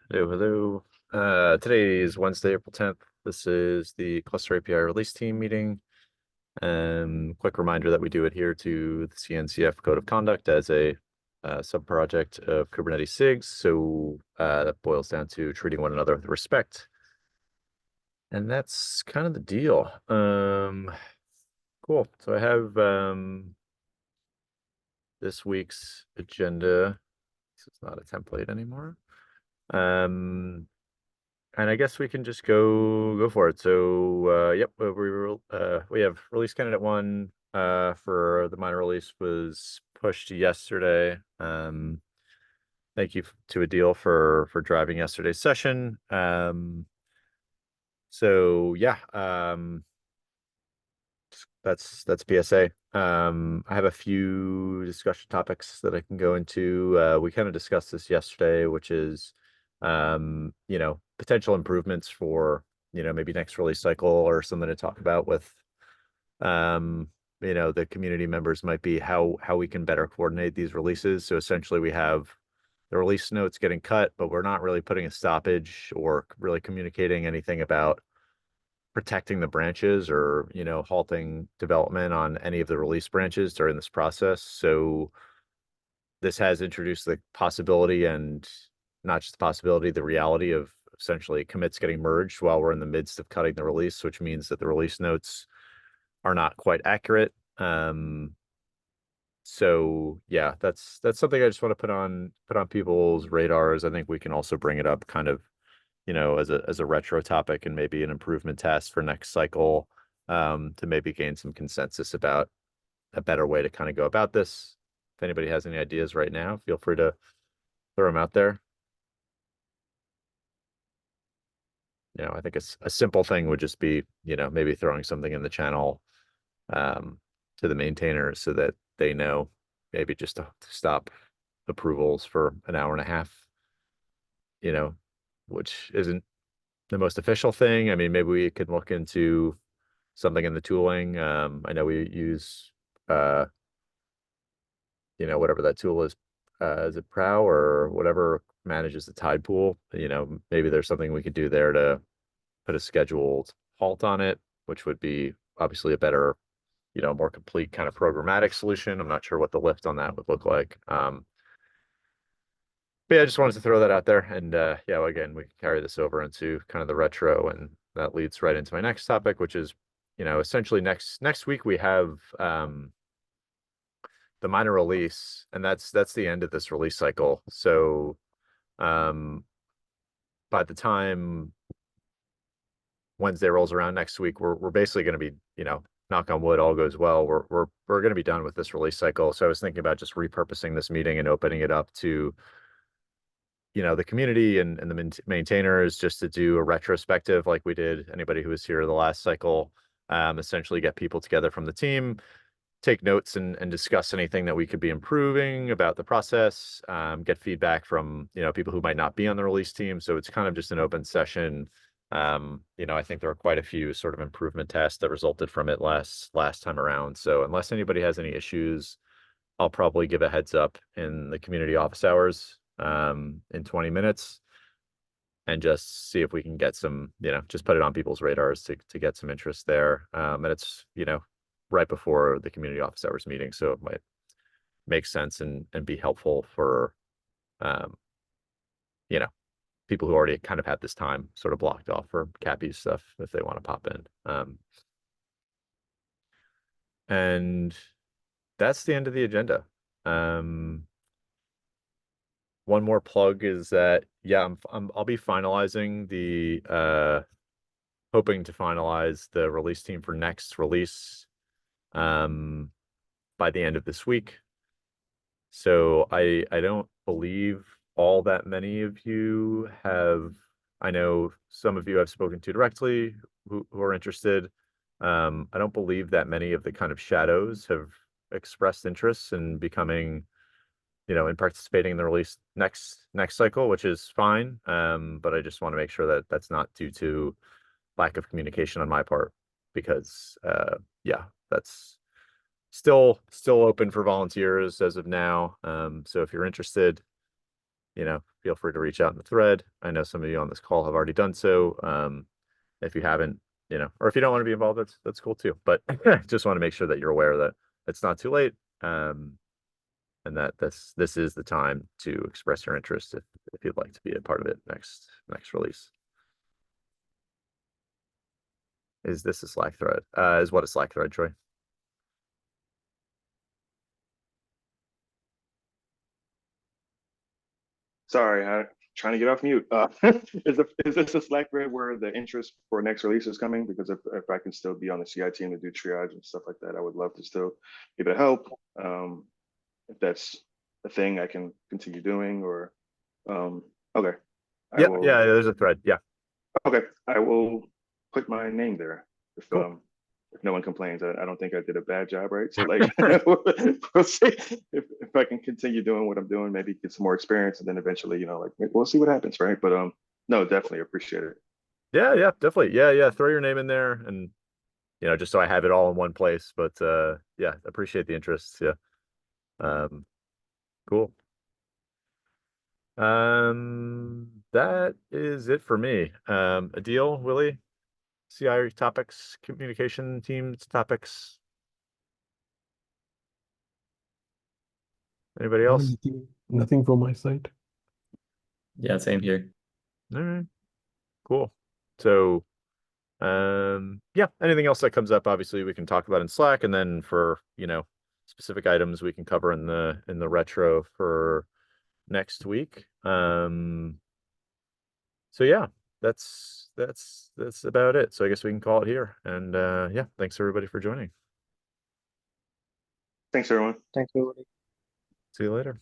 Hello, hello. Today is Wednesday, April 10th. This is the Cluster API release team meeting. Quick reminder that we do adhere to the CNCF Code of Conduct as a sub-project of Kubernetes SIGs. So that boils down to treating one another with respect. And that's kind of the deal. Cool. So I have this week's agenda. This is not a template anymore. And I guess we can just go for it. So yep, we have release candidate one for the minor release was pushed yesterday. Thank you to Adil for driving yesterday's session. So yeah, that's PSA. I have a few discussion topics that I can go into. We kind of discussed this yesterday, which is potential improvements for, maybe next release cycle or something to talk about with the community members might be how we can better coordinate these releases. So essentially we have the release notes getting cut, but we're not really putting a stoppage or really communicating anything about protecting the branches or, halting development on any of the release branches during this process. So this has introduced the possibility, and not just the possibility, the reality of essentially commits getting merged while we're in the midst of cutting the release, which means that the release notes are not quite accurate. So yeah, that's something I just want to put on people's radars. I think we can also bring it up kind of, as a retro topic and maybe an improvement task for next cycle, to maybe gain some consensus about a better way to kind of go about this. If anybody has any ideas right now, feel free to throw them out there. I think a simple thing would just be, maybe throwing something in the channel um, to the maintainers so that they know, maybe just to stop approvals for an hour and a half, you know, which isn't the most official thing. I mean, maybe we could look into something in the tooling. I know we use, uh, whatever that tool is it Prow or whatever manages the tide pool? Maybe there's something we could do there to put a scheduled halt on it, which would be obviously a better, more complete kind of programmatic solution. I'm not sure what the lift on that would look like. But yeah, I just wanted to throw that out there. And yeah, well, again, we can carry this over into kind of the retro, and that leads right into my next topic, which is, essentially next week we have the minor release, and that's the end of this release cycle. So um, by the time Wednesday rolls around next week, we're basically going to be, knock on wood, all goes well. We're going to be done with this release cycle. So I was thinking about just repurposing this meeting and opening it up to, the community and the maintainers, just to do a retrospective like we did. Anybody who was here the last cycle, essentially get people together from the team, take notes and discuss anything that we could be improving about the process, get feedback from, people who might not be on the release team. So it's kind of just an open session. I think there are quite a few sort of improvement tasks that resulted from it last time around. So unless anybody has any issues, I'll probably give a heads up in the community office hours in 20 minutes, and just see if we can get some, just put it on people's radars to get some interest there. And it's, right before the community office hours meeting, so it might make sense and be helpful for, um, you know, people who already kind of had this time sort of blocked off for Cappy stuff if they want to pop in. And that's the end of the agenda. One more plug is that, yeah, I'll be finalizing hoping to finalize the release team for next release by the end of this week. So I don't believe all that many of you have. I know some of you I've spoken to directly who are interested. I don't believe that many of the kind of shadows have expressed interest in becoming, in participating in the release next cycle, which is fine. But I just want to make sure that that's not due to lack of communication on my part, because yeah, that's still open for volunteers as of now. So if you're interested, you know, feel free to reach out in the thread. I know some of you on this call have already done so. If you haven't, you know, or if you don't want to be involved, that's cool too. But just want to make sure that you're aware that it's not too late. And that this is the time to express your interest if you'd like to be a part of it next release. Is this a Slack thread? Is what a Slack thread, Troy? Sorry, I'm trying to get off mute. Is this a Slack thread where the interest for next release is coming? Because if I can still be on the CI team to do triage and stuff like that, I would love to still give it a help. If that's a thing I can continue doing, or okay, I Yeah, will. yeah, there's a thread. Yeah, Okay, I will put my name there cool. if no one complains. I don't think I did a bad job, right? So like, we'll see if I can continue doing what I'm doing, maybe get some more experience, and then eventually, like we'll see what happens, right? But no, definitely appreciate it. Yeah, yeah, definitely. Yeah, yeah. Throw your name in there and you know, just so I have it all in one place. But yeah, appreciate the interest. Yeah. Um, cool. That is it for me. Adil, Willie, CI topics, communication teams topics. Anybody else? Nothing from my side. Yeah, same here. All right, cool. So, yeah, anything else that comes up, obviously we can talk about in Slack, and then for, you know, specific items we can cover in the retro for next week. So yeah, that's about it. So I guess we can call it here. And yeah, thanks everybody for joining. Thanks, everyone. Thanks, everybody. See you later.